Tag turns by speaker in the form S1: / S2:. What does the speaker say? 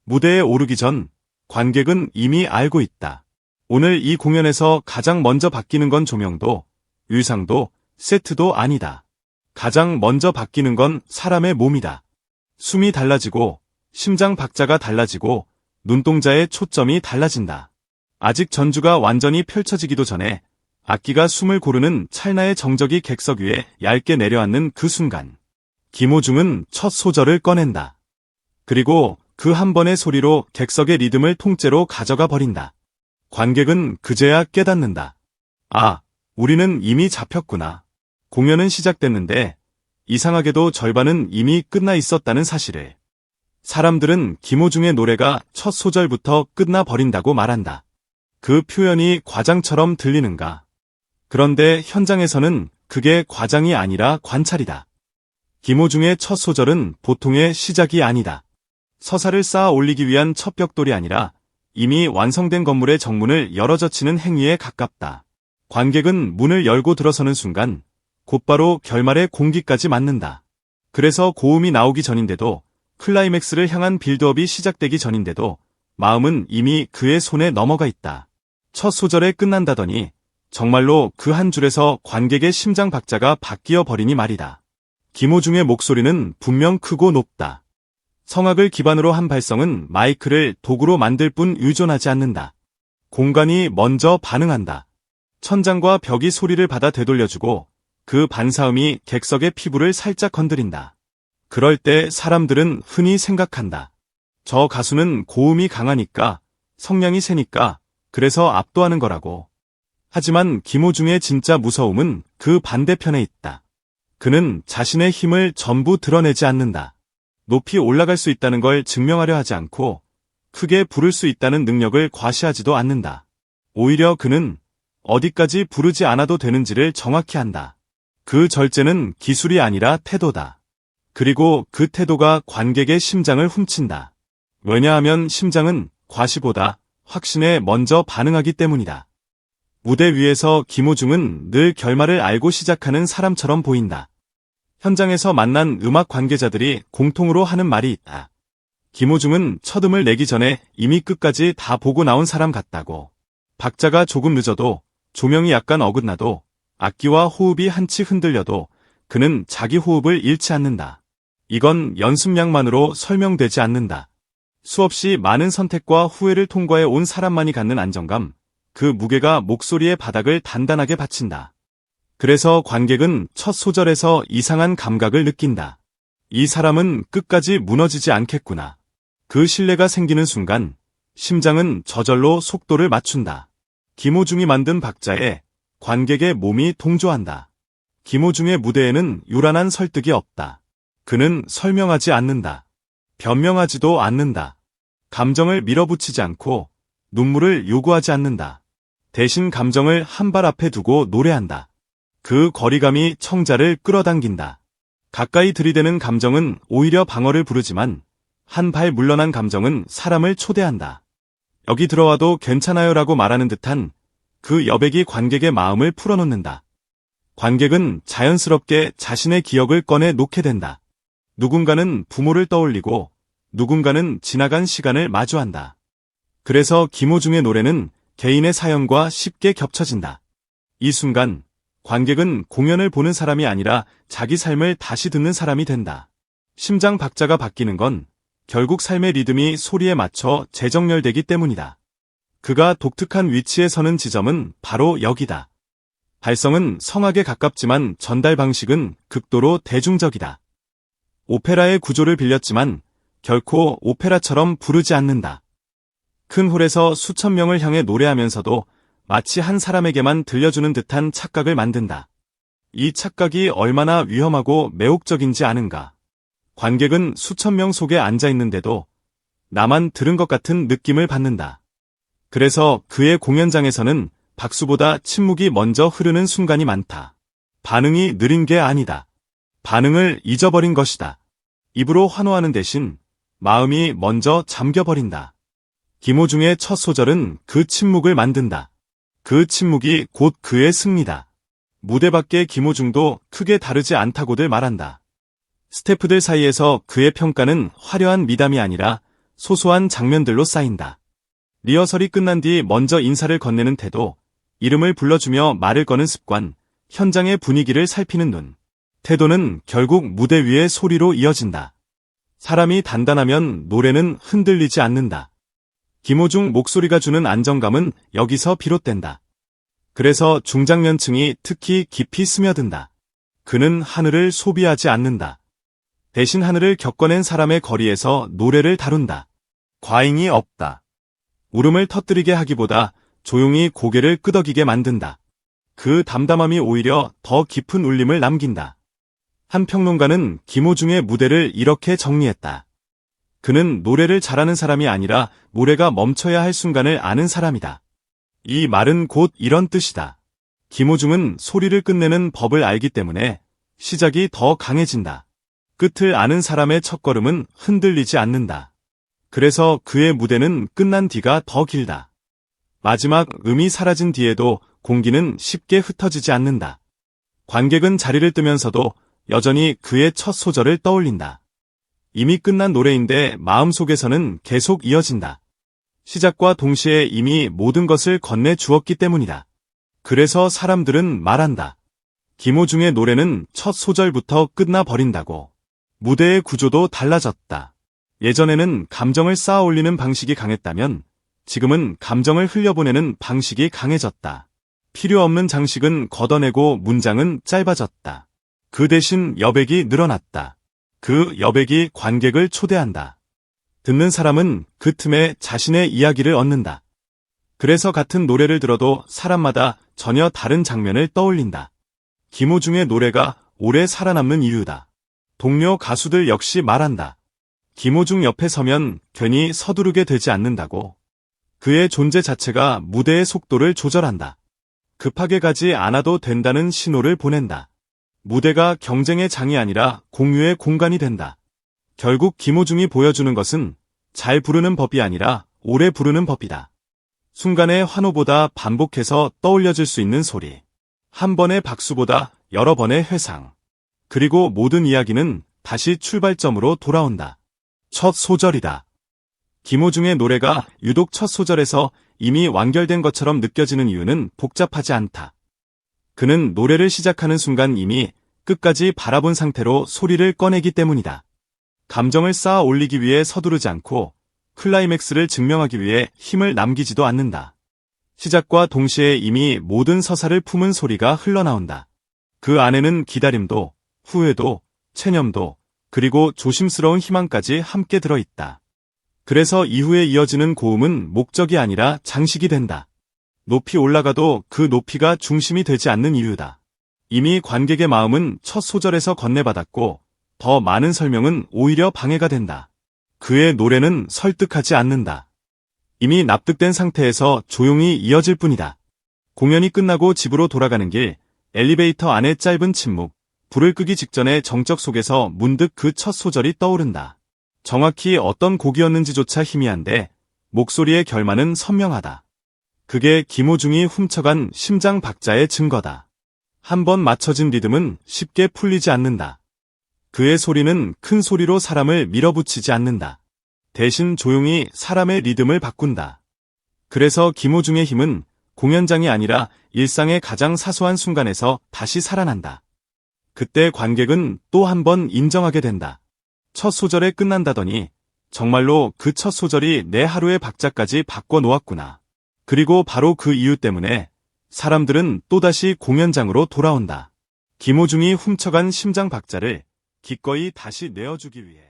S1: 무대에 오르기 전 관객은 이미 알고 있다. 오늘 이 공연에서 가장 먼저 바뀌는 건 조명도, 의상도, 세트도 아니다. 가장 먼저 바뀌는 건 사람의 몸이다. 숨이 달라지고, 심장 박자가 달라지고, 눈동자의 초점이 달라진다. 아직 전주가 완전히 펼쳐지기도 전에 악기가 숨을 고르는 찰나의 정적이 객석 위에 얇게 내려앉는 그 순간, 김호중은 첫 소절을 꺼낸다. 그리고 그 한 번의 소리로 객석의 리듬을 통째로 가져가 버린다. 관객은 그제야 깨닫는다. 아, 우리는 이미 잡혔구나. 공연은 시작됐는데 이상하게도 절반은 이미 끝나 있었다는 사실을. 사람들은 김호중의 노래가 첫 소절부터 끝나 버린다고 말한다. 그 표현이 과장처럼 들리는가? 그런데 현장에서는 그게 과장이 아니라 관찰이다. 김호중의 첫 소절은 보통의 시작이 아니다. 서사를 쌓아 올리기 위한 첫 벽돌이 아니라 이미 완성된 건물의 정문을 열어젖히는 행위에 가깝다. 관객은 문을 열고 들어서는 순간 곧바로 결말의 공기까지 맞는다. 그래서 고음이 나오기 전인데도, 클라이맥스를 향한 빌드업이 시작되기 전인데도 마음은 이미 그의 손에 넘어가 있다. 첫 소절에 끝난다더니 정말로 그 한 줄에서 관객의 심장 박자가 바뀌어 버리니 말이다. 김호중의 목소리는 분명 크고 높다. 성악을 기반으로 한 발성은 마이크를 도구로 만들 뿐 의존하지 않는다. 공간이 먼저 반응한다. 천장과 벽이 소리를 받아 되돌려주고 그 반사음이 객석의 피부를 살짝 건드린다. 그럴 때 사람들은 흔히 생각한다. 저 가수는 고음이 강하니까, 성량이 세니까, 그래서 압도하는 거라고. 하지만 김호중의 진짜 무서움은 그 반대편에 있다. 그는 자신의 힘을 전부 드러내지 않는다. 높이 올라갈 수 있다는 걸 증명하려 하지 않고 크게 부를 수 있다는 능력을 과시하지도 않는다. 오히려 그는 어디까지 부르지 않아도 되는지를 정확히 안다. 그 절제는 기술이 아니라 태도다. 그리고 그 태도가 관객의 심장을 훔친다. 왜냐하면 심장은 과시보다 확신에 먼저 반응하기 때문이다. 무대 위에서 김호중은 늘 결말을 알고 시작하는 사람처럼 보인다. 현장에서 만난 음악 관계자들이 공통으로 하는 말이 있다. 김호중은 첫 음을 내기 전에 이미 끝까지 다 보고 나온 사람 같다고. 박자가 조금 늦어도, 조명이 약간 어긋나도, 악기와 호흡이 한치 흔들려도 그는 자기 호흡을 잃지 않는다. 이건 연습량만으로 설명되지 않는다. 수없이 많은 선택과 후회를 통과해 온 사람만이 갖는 안정감, 그 무게가 목소리의 바닥을 단단하게 받친다. 그래서 관객은 첫 소절에서 이상한 감각을 느낀다. 이 사람은 끝까지 무너지지 않겠구나. 그 신뢰가 생기는 순간 심장은 저절로 속도를 맞춘다. 김호중이 만든 박자에 관객의 몸이 동조한다. 김호중의 무대에는 요란한 설득이 없다. 그는 설명하지 않는다. 변명하지도 않는다. 감정을 밀어붙이지 않고 눈물을 요구하지 않는다. 대신 감정을 한 발 앞에 두고 노래한다. 그 거리감이 청자를 끌어당긴다. 가까이 들이대는 감정은 오히려 방어를 부르지만 한 발 물러난 감정은 사람을 초대한다. 여기 들어와도 괜찮아요라고 말하는 듯한 그 여백이 관객의 마음을 풀어놓는다. 관객은 자연스럽게 자신의 기억을 꺼내 놓게 된다. 누군가는 부모를 떠올리고 누군가는 지나간 시간을 마주한다. 그래서 김호중의 노래는 개인의 사연과 쉽게 겹쳐진다. 이 순간 관객은 공연을 보는 사람이 아니라 자기 삶을 다시 듣는 사람이 된다. 심장 박자가 바뀌는 건 결국 삶의 리듬이 소리에 맞춰 재정렬되기 때문이다. 그가 독특한 위치에 서는 지점은 바로 여기다. 발성은 성악에 가깝지만 전달 방식은 극도로 대중적이다. 오페라의 구조를 빌렸지만 결코 오페라처럼 부르지 않는다. 큰 홀에서 수천 명을 향해 노래하면서도 마치 한 사람에게만 들려주는 듯한 착각을 만든다. 이 착각이 얼마나 위험하고 매혹적인지 아는가. 관객은 수천 명 속에 앉아 있는데도 나만 들은 것 같은 느낌을 받는다. 그래서 그의 공연장에서는 박수보다 침묵이 먼저 흐르는 순간이 많다. 반응이 느린 게 아니다. 반응을 잊어버린 것이다. 입으로 환호하는 대신 마음이 먼저 잠겨버린다. 김호중의 첫 소절은 그 침묵을 만든다. 그 침묵이 곧 그의 승리다. 무대 밖의 김호중도 크게 다르지 않다고들 말한다. 스태프들 사이에서 그의 평가는 화려한 미담이 아니라 소소한 장면들로 쌓인다. 리허설이 끝난 뒤 먼저 인사를 건네는 태도, 이름을 불러주며 말을 거는 습관, 현장의 분위기를 살피는 눈. 태도는 결국 무대 위의 소리로 이어진다. 사람이 단단하면 노래는 흔들리지 않는다. 김호중 목소리가 주는 안정감은 여기서 비롯된다. 그래서 중장년층이 특히 깊이 스며든다. 그는 하늘을 소비하지 않는다. 대신 하늘을 겪어낸 사람의 거리에서 노래를 다룬다. 과잉이 없다. 울음을 터뜨리게 하기보다 조용히 고개를 끄덕이게 만든다. 그 담담함이 오히려 더 깊은 울림을 남긴다. 한 평론가는 김호중의 무대를 이렇게 정리했다. 그는 노래를 잘하는 사람이 아니라 노래가 멈춰야 할 순간을 아는 사람이다. 이 말은 곧 이런 뜻이다. 김호중은 소리를 끝내는 법을 알기 때문에 시작이 더 강해진다. 끝을 아는 사람의 첫걸음은 흔들리지 않는다. 그래서 그의 무대는 끝난 뒤가 더 길다. 마지막 음이 사라진 뒤에도 공기는 쉽게 흩어지지 않는다. 관객은 자리를 뜨면서도 여전히 그의 첫 소절을 떠올린다. 이미 끝난 노래인데 마음속에서는 계속 이어진다. 시작과 동시에 이미 모든 것을 건네 주었기 때문이다. 그래서 사람들은 말한다. 김호중의 노래는 첫 소절부터 끝나버린다고. 무대의 구조도 달라졌다. 예전에는 감정을 쌓아 올리는 방식이 강했다면 지금은 감정을 흘려보내는 방식이 강해졌다. 필요 없는 장식은 걷어내고 문장은 짧아졌다. 그 대신 여백이 늘어났다. 그 여백이 관객을 초대한다. 듣는 사람은 그 틈에 자신의 이야기를 얻는다. 그래서 같은 노래를 들어도 사람마다 전혀 다른 장면을 떠올린다. 김호중의 노래가 오래 살아남는 이유다. 동료 가수들 역시 말한다. 김호중 옆에 서면 괜히 서두르게 되지 않는다고. 그의 존재 자체가 무대의 속도를 조절한다. 급하게 가지 않아도 된다는 신호를 보낸다. 무대가 경쟁의 장이 아니라 공유의 공간이 된다. 결국 김호중이 보여주는 것은 잘 부르는 법이 아니라 오래 부르는 법이다. 순간의 환호보다 반복해서 떠올려질 수 있는 소리. 한 번의 박수보다 여러 번의 회상. 그리고 모든 이야기는 다시 출발점으로 돌아온다. 첫 소절이다. 김호중의 노래가 유독 첫 소절에서 이미 완결된 것처럼 느껴지는 이유는 복잡하지 않다. 그는 노래를 시작하는 순간 이미 끝까지 바라본 상태로 소리를 꺼내기 때문이다. 감정을 쌓아 올리기 위해 서두르지 않고 클라이맥스를 증명하기 위해 힘을 남기지도 않는다. 시작과 동시에 이미 모든 서사를 품은 소리가 흘러나온다. 그 안에는 기다림도, 후회도, 체념도, 그리고 조심스러운 희망까지 함께 들어있다. 그래서 이후에 이어지는 고음은 목적이 아니라 장식이 된다. 높이 올라가도 그 높이가 중심이 되지 않는 이유다. 이미 관객의 마음은 첫 소절에서 건네받았고 더 많은 설명은 오히려 방해가 된다. 그의 노래는 설득하지 않는다. 이미 납득된 상태에서 조용히 이어질 뿐이다. 공연이 끝나고 집으로 돌아가는 길, 엘리베이터 안의 짧은 침묵, 불을 끄기 직전의 정적 속에서 문득 그 첫 소절이 떠오른다. 정확히 어떤 곡이었는지조차 희미한데 목소리의 결말은 선명하다. 그게 김호중이 훔쳐간 심장 박자의 증거다. 한 번 맞춰진 리듬은 쉽게 풀리지 않는다. 그의 소리는 큰 소리로 사람을 밀어붙이지 않는다. 대신 조용히 사람의 리듬을 바꾼다. 그래서 김호중의 힘은 공연장이 아니라 일상의 가장 사소한 순간에서 다시 살아난다. 그때 관객은 또 한 번 인정하게 된다. 첫 소절에 끝난다더니 정말로 그 첫 소절이 내 하루의 박자까지 바꿔놓았구나. 그리고 바로 그 이유 때문에 사람들은 또다시 공연장으로 돌아온다. 김호중이 훔쳐간 심장 박자를 기꺼이 다시 내어주기 위해.